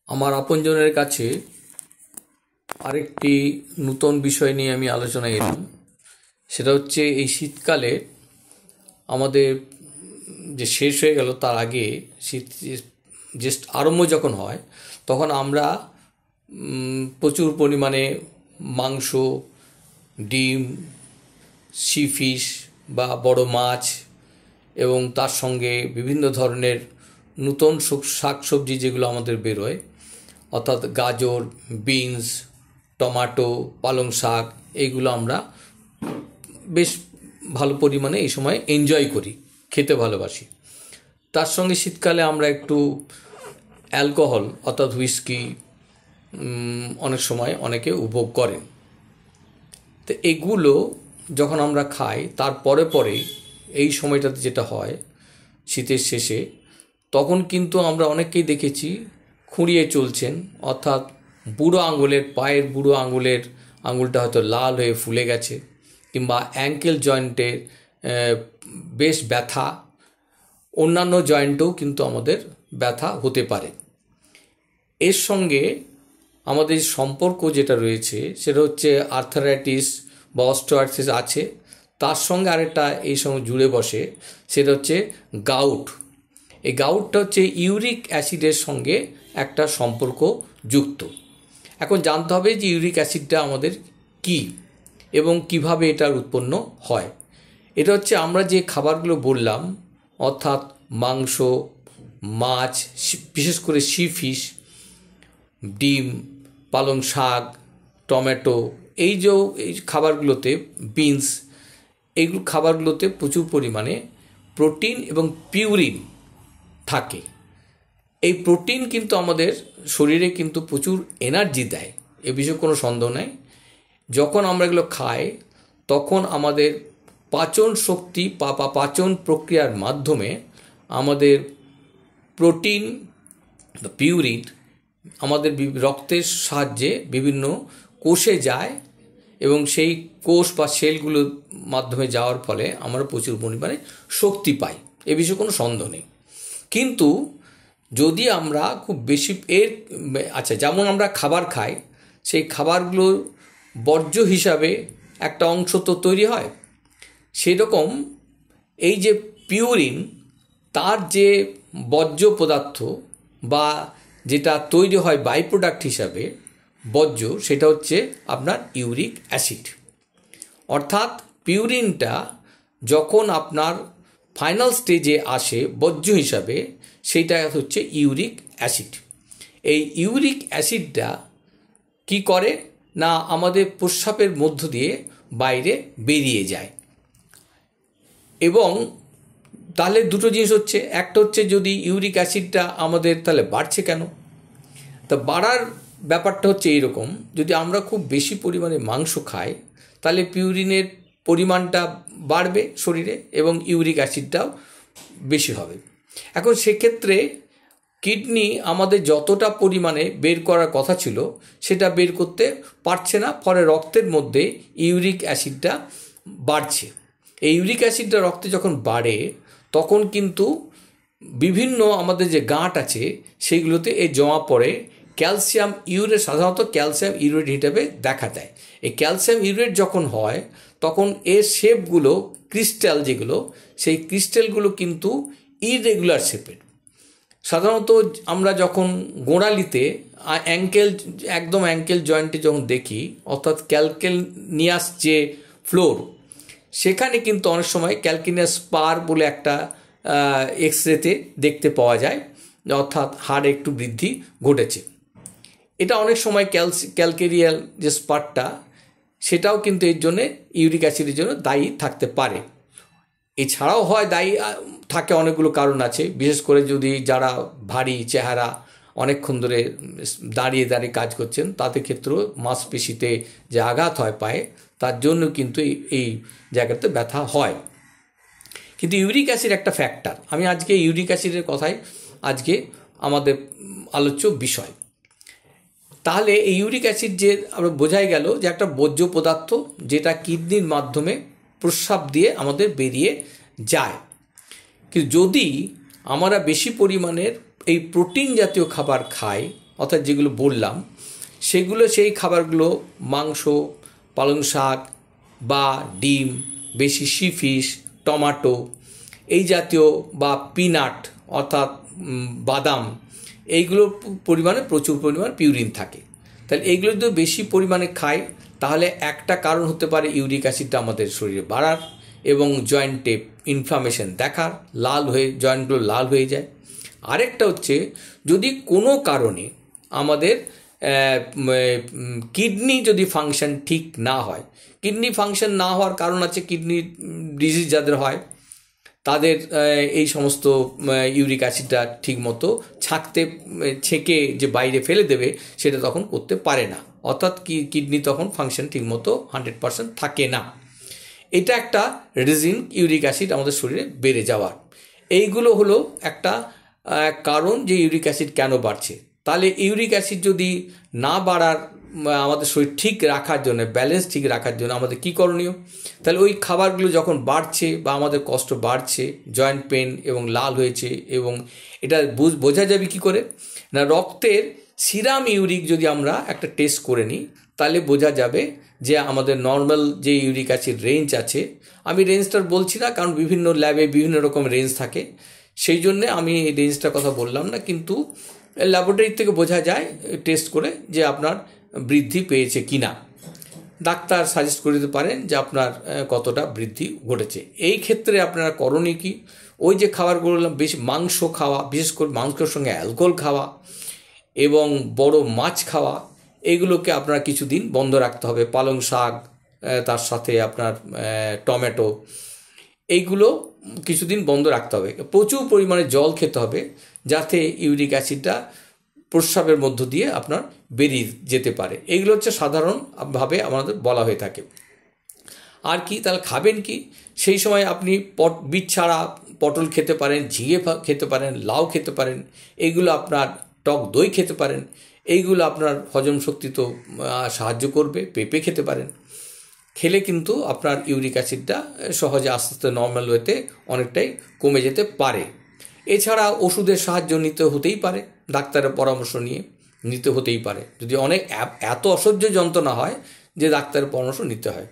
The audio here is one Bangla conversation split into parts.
আমার আপনজনের কাছে আরেকটি নূতন বিষয় নিয়ে আমি আলোচনায় এলাম। সেটা হচ্ছে এই শীতকালে আমাদের যে শেষ হয়ে গেল তার আগে শীত যে আরম্ভ যখন হয় তখন আমরা প্রচুর পরিমাণে মাংস, ডিম, সি ফিশ বা বড় মাছ এবং তার সঙ্গে বিভিন্ন ধরনের নূতন শাকসবজি যেগুলো আমাদের বেরোয়, অর্থাৎ গাজর, বিনস, টমাটো, পালং শাক, এইগুলো আমরা বেশ ভালো পরিমাণে এই সময় এনজয় করি, খেতে ভালোবাসি। তার সঙ্গে শীতকালে আমরা একটু অ্যালকোহল অর্থাৎ হুইস্কি অনেক সময় অনেকে উপভোগ করেন। তো এগুলো যখন আমরা খাই তার পরে এই সময়টাতে যেটা হয় শীতের শেষে, তখন কিন্তু আমরা অনেককেই দেখেছি খুঁড়িয়ে চলছেন, অর্থাৎ বুড়ো আঙুলের, পায়ের বুড়ো আঙুলটা হয়তো লাল হয়ে ফুলে গেছে, কিংবা অ্যাঙ্কেল জয়েন্টের বেশ ব্যথা, অন্যান্য জয়েন্টেও কিন্তু আমাদের ব্যথা হতে পারে। এর সঙ্গে আমাদের সম্পর্ক যেটা রয়েছে সেটা হচ্ছে আর্থারাইটিস বা অস্টিওআর্থ্রাইটিস আছে, তার সঙ্গে আরেকটা এই সঙ্গে জুড়ে বসে, সেটা হচ্ছে গাউট। এই গাউটটা হচ্ছে ইউরিক অ্যাসিডের সঙ্গে একটা সম্পর্ক যুক্ত। এখন জানতে হবে যে ইউরিক অ্যাসিডটা আমাদের কি এবং কিভাবে এটার উৎপন্ন হয়। এটা হচ্ছে আমরা যে খাবারগুলো বললাম, অর্থাৎ মাংস, মাছ, বিশেষ করে সি ফিশ, ডিম, পালং শাক, টমেটো, এই খাবারগুলোতে, বিনস, এইগুলো খাবারগুলোতে প্রচুর পরিমাণে প্রোটিন এবং পিউরিন থাকে। এই প্রোটিন কিন্তু আমাদের শরীরে কিন্তু প্রচুর এনার্জি দেয়, এ বিষয়ে কোনো সন্দেহ নেই। যখন আমরা এগুলো খাই তখন আমাদের পাচন শক্তি বা পাচন প্রক্রিয়ার মাধ্যমে আমাদের প্রোটিন বা পিউরিন আমাদের রক্তের সাহায্যে বিভিন্ন কোষে যায় এবং সেই কোষ বা সেলগুলোর মাধ্যমে যাওয়ার ফলে আমরা প্রচুর পরিমাণে শক্তি পাই, এ বিষয়ে কোনো সন্দেহ নেই। কিন্তু যদি আমরা খুব বেশি যেমন আমরা খাবার খাই, সেই খাবারগুলোর বর্জ্য হিসাবে একটা অংশ তো তৈরি হয়, সেরকম এই যে পিউরিন, তার যে বর্জ্য পদার্থ বা যেটা তৈরি হয় বাই প্রোডাক্ট হিসাবে বর্জ্য, সেটা হচ্ছে আপনার ইউরিক অ্যাসিড। অর্থাৎ পিউরিনটা যখন আপনার ফাইনাল স্টেজে আসে বর্জ্য হিসাবে, সেইটা হচ্ছে ইউরিক অ্যাসিড। এই ইউরিক অ্যাসিডটা কি করে না আমাদের প্রস্রাবের মধ্য দিয়ে বাইরে বেরিয়ে যায়। এবং তাহলে দুটো জিনিস হচ্ছে, একটা হচ্ছে যদি ইউরিক অ্যাসিডটা আমাদের তাহলে বাড়ছে কেন, তা বাড়ার ব্যাপারটা হচ্ছে এইরকম, যদি আমরা খুব বেশি পরিমাণে মাংস খাই তাহলে পিউরিনের পরিমাণটা বাড়বে শরীরে এবং ইউরিক অ্যাসিডটাও বেশি হবে। এখন সেক্ষেত্রে কিডনি আমাদের যতটা পরিমাণে বের করার কথা ছিল সেটা বের করতে পারছে না, ফলে রক্তের মধ্যে ইউরিক অ্যাসিডটা বাড়ছে। এই ইউরিক অ্যাসিডটা রক্তে যখন বাড়ে তখন কিন্তু বিভিন্ন আমাদের যে গাঁট আছে সেইগুলোতে এ জমা পড়ে ক্যালসিয়াম ইউরেট, সাধারণত ক্যালসিয়াম ইউরেট হিসেবে দেখা যায়। এই ক্যালসিয়াম ইউরেট যখন হয় তখন এর শেপগুলো, ক্রিস্টাল যেগুলো, সেই ক্রিস্টালগুলো কিন্তু ইরেগুলার শেপের। সাধারণত আমরা যখন গোড়ালিতে একদম অ্যাঙ্কেল জয়েন্টে যখন দেখি, অর্থাৎ ক্যালকেনিয়াস যে ফ্লোর, সেখানে কিন্তু অনেক সময় ক্যালকেনিয়াস স্পার বলে একটা এক্সরেতে দেখতে পাওয়া যায়, অর্থাৎ হাড় একটু বৃদ্ধি ঘটেছে। এটা অনেক সময় ক্যালকেরিয়াল যে স্পারটা, সেটাও কিন্তু এর জন্যে ইউরিক অ্যাসিডের জন্য দায়ী থাকতে পারে। এছাড়াও হয় দায়ী থাকে, অনেকগুলো কারণ আছে, বিশেষ করে যদি যারা ভারী চেহারা, অনেকক্ষণ ধরে দাঁড়িয়ে কাজ করছেন, তাদের ক্ষেত্রেও মাংসপেশিতে যে আঘাত হয় পায়ে, তার জন্য কিন্তু এই জায়গাতে ব্যথা হয়। কিন্তু ইউরিক অ্যাসিড একটা ফ্যাক্টর। আমি আজকে ইউরিক অ্যাসিডের কথাই আজকে আমাদের আলোচ্য বিষয়। তাহলে এই ইউরিক অ্যাসিড যে আমরা বোঝাই গেল যে একটা বর্জ্য পদার্থ, যেটা কিডনির মাধ্যমে প্রস্রাব দিয়ে আমাদের বেরিয়ে যায়। কিন্তু যদি আমরা বেশি পরিমাণের এই প্রোটিন জাতীয় খাবার খাই, অর্থাৎ যেগুলো বললাম সেগুলো সেই খাবারগুলো মাংস, পালং শাক বা ডিম, বেশি সি ফিশ, টমেটো এই জাতীয় বা পিনাট অর্থাৎ বাদাম, এইগুলো পরিমাণে প্রচুর পরিমাণ পিউরিন থাকে। তাহলে এইগুলো যদি বেশি পরিমাণে খাই তাহলে একটা কারণ হতে পারে ইউরিক অ্যাসিডটা আমাদের শরীরে বাড়ার এবং জয়েন্টে ইনফ্লামেশন দেখার, লাল হয়ে জয়েন্টগুলো লাল হয়ে যায়। আরেকটা হচ্ছে যদি কোনো কারণে আমাদের কিডনি যদি ফাংশন ঠিক না হয়, কিডনি ফাংশন না হওয়ার কারণ আছে, কিডনি ডিজিজ যাদের হয় তাদের এই সমস্ত ইউরিক অ্যাসিডটা ঠিকমতো ছেঁকে যে বাইরে ফেলে দেবে সেটা তখন করতে পারে না, অর্থাৎ কিডনি তখন ফাংশন ঠিকমতো 100% থাকে না। এটা একটা রিজন ইউরিক অ্যাসিড আমাদের শরীরে বেড়ে যাওয়ার। এইগুলো হলো একটা কারণ যে ইউরিক অ্যাসিড কেন বাড়ছে। তাহলে ইউরিক অ্যাসিড যদি না বাড়ার, আমাদের শরীর ঠিক রাখার জন্য, ব্যালেন্স ঠিক রাখার জন্য আমাদের কী করণীয়? তাহলে ওই খাবারগুলো যখন বাড়ছে বা আমাদের কষ্ট বাড়ছে, জয়েন্ট পেন এবং লাল হয়েছে, এবং এটা বোঝা যাবে কি করে না, রক্তের সিরাম ইউরিক যদি আমরা একটা টেস্ট করে নিই তাহলে বোঝা যাবে যে আমাদের নর্মাল যে ইউরিক অ্যাসিড রেঞ্জ আছে, আমি রেঞ্জটার বলছি না কারণ বিভিন্ন ল্যাবে বিভিন্ন রকম রেঞ্জ থাকে, সেই জন্যে আমি এই রেঞ্জটার কথা বললাম না, কিন্তু ল্যাবরেটরি থেকে বোঝা যায় টেস্ট করে যে আপনার বৃদ্ধি পেয়েছে কি না। ডাক্তার সাজেস্ট করে দিতে পারেন যে আপনার কতটা বৃদ্ধি ঘটেছে। এই ক্ষেত্রে আপনারা করণীয় কি? ওই যে খাবারগুলো বললাম, বেশি মাংস খাওয়া, বিশেষ করে মাংসের সঙ্গে অ্যালকোহল খাওয়া এবং বড় মাছ খাওয়া, এগুলোকে আপনারা কিছুদিন বন্ধ রাখতে হবে। পালং শাক, তার সাথে আপনার টমেটো, এইগুলো কিছুদিন বন্ধ রাখতে হবে। প্রচুর পরিমাণে জল খেতে হবে যাতে ইউরিক অ্যাসিডটা প্রস্রাবের মধ্য দিয়ে আপনার বেরিয়ে যেতে পারে। এইগুলো হচ্ছে সাধারণভাবে আমাদের বলা হয়ে থাকে। আর কি তাহলে খাবেন কি? সেই সময় আপনি বীজ ছাড়া পটল খেতে পারেন, ঝিঙে খেতে পারেন, লাউ খেতে পারেন, এইগুলো আপনার টক দই খেতে পারেন, এইগুলো আপনার হজম শক্তি তো সাহায্য করবে। পেঁপে খেতে পারেন, খেলে কিন্তু আপনার ইউরিক অ্যাসিডটা সহজে আস্তে আস্তে নর্মাল ওয়েতে অনেকটাই কমে যেতে পারে। এছাড়া ওষুধের সাহায্য নিতে হতেই পারে, ডাক্তারের পরামর্শ নিয়ে নিতে হতেই পারে, যদি অনেক এত অসহ্য যন্ত্রণা হয় যে ডাক্তারের পরামর্শ নিতে হয়।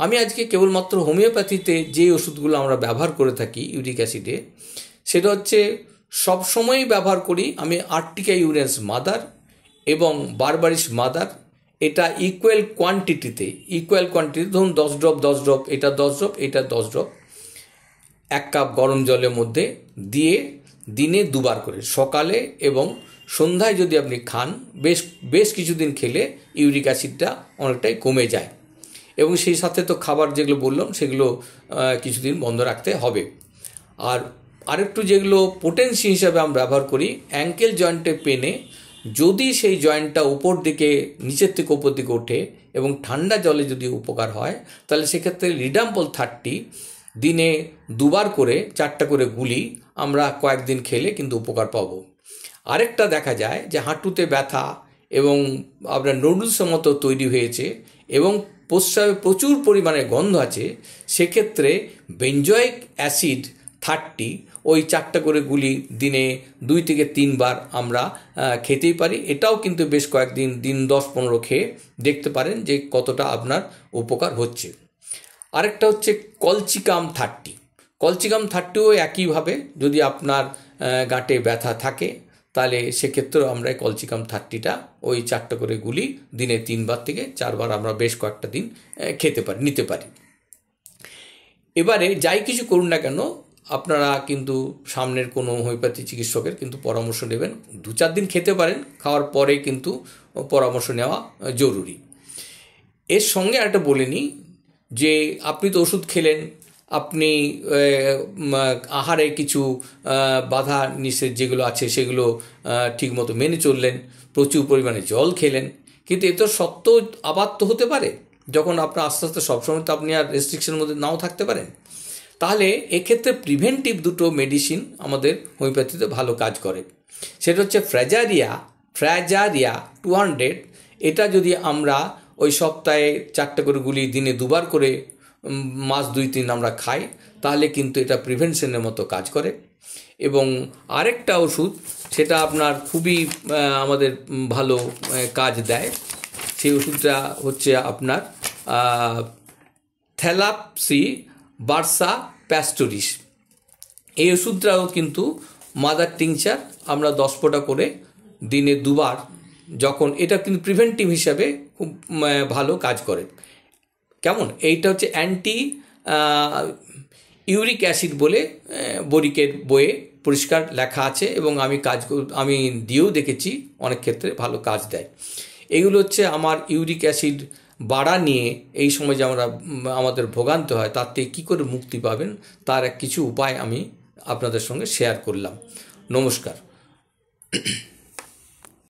আমি আজকে কেবলমাত্র হোমিওপ্যাথিতে যে ওষুধগুলো আমরা ব্যবহার করে থাকি ইউরিক অ্যাসিডে, সেটা হচ্ছে সবসময়ই ব্যবহার করি আমি আর্টিকা ইউরেন্স মাদার এবং বারবারিস মাদার। এটা ইকুয়াল কোয়ান্টিটিতে ধরুন 10 ড্রপ, এটা 10 ড্রপ, এটা 10 ড্রপ, 1 কাপ গরম জলের মধ্যে দিয়ে দিনে 2 বার করে, সকালে এবং সন্ধ্যায় যদি আপনি খান, বেশ কিছুদিন খেলে ইউরিক অ্যাসিডটা অনেকটাই কমে যায়। এবং সেই সাথে তো খাবার যেগুলো বললাম সেগুলো কিছুদিন বন্ধ রাখতে হবে। আর আরেকটু যেগুলো পোটেন্সি হিসাবে আমরা ব্যবহার করি, অ্যাঙ্কেল জয়েন্টে পেনে যদি সেই জয়েন্টটা উপর দিকে, নিচের থেকে উপর দিকে ওঠে এবং ঠান্ডা জলে যদি উপকার হয়, তাহলে সেক্ষেত্রে রিডাম্পল 30 দিনে 2 বার করে 4টা করে গুলি আমরা কয়েকদিন খেলে কিন্তু উপকার পাবো। আরেকটা দেখা যায় যে হাঁটুতে ব্যথা এবং আপনার নুডলসের মতো তৈরি হয়েছে এবং প্রস্রাবে প্রচুর পরিমাণে গন্ধ আছে, সেক্ষেত্রে বেঞ্জয়েক অ্যাসিড 30 ওই 4টা করে গুলি দিনে 2 থেকে 3 বার আমরা খেতেই পারি। এটাও কিন্তু বেশ কয়েকদিন, দিন 10-15 খেয়ে দেখতে পারেন যে কতটা আপনার উপকার হচ্ছে। আরেকটা হচ্ছে কলচিকাম 30ও একইভাবে যদি আপনার গাঁটে ব্যথা থাকে তাহলে সেক্ষেত্রেও আমরা কলচিকাম 30টা ওই 4টা করে গুলি দিনে 3 বার থেকে 4 বার আমরা বেশ কয়েকটা দিন নিতে পারি। এবারে যাই কিছু করুন না কেন, আপনারা কিন্তু সামনের কোনো হোমিওপ্যাথি চিকিৎসকের কিন্তু পরামর্শ নেবেন। 2-4 দিন খেতে পারেন, খাওয়ার পরে কিন্তু পরামর্শ নেওয়া জরুরি। এর সঙ্গে একটা বলে নিই যে আপনি তো ওষুধ খেলেন, আপনি আহারে কিছু বাধা নিষেধ যেগুলো আছে সেগুলো ঠিকমতো মেনে চললেন, প্রচুর পরিমাণে জল খেলেন, কিন্তু এ তো সত্ত্বেও আবার তো হতে পারে যখন আপনার আস্তে আস্তে সবসময় তো আপনি আর রেস্ট্রিকশনের মধ্যে নাও থাকতে পারেন। তাহলে এক্ষেত্রে প্রিভেন্টিভ দুটো মেডিসিন আমাদের হোমিওপ্যাথিতে ভালো কাজ করে। সেটা হচ্ছে ফ্র্যাজারিয়া 200। এটা যদি আমরা ওই সপ্তাহে 4টা করে গুলি দিনে 2 বার করে মাস 2-3 আমরা খাই, তাহলে কিন্তু এটা প্রিভেনশনের মতো কাজ করে। এবং আরেকটা ওষুধ, সেটা আপনার খুবই আমাদের ভালো কাজ দেয়। সেই ওষুধটা হচ্ছে আপনার থ্যালাপসি বার্সা প্যাস্টোরিস। এই ওষুধটাও কিন্তু মাদার টিংচার আমরা 10 ফোঁটা করে দিনে 2 বার, যখন এটা কিন্তু প্রিভেন্টিভ হিসাবে খুব ভালো কাজ করে। কেমন, এইটা হচ্ছে অ্যান্টি ইউরিক অ্যাসিড বলে বোরিকের বইয়ে পরিষ্কার লেখা আছে, এবং আমি দিয়েও দেখেছি, অনেক ক্ষেত্রে ভালো কাজ দেয়। এগুলো হচ্ছে আমার ইউরিক অ্যাসিড বাড়া নিয়ে এই সময় যে আমাদের ভোগান্তি হয়, তার থেকে কী করে মুক্তি পাবেন তার কিছু উপায় আমি আপনাদের সঙ্গে শেয়ার করলাম। নমস্কার।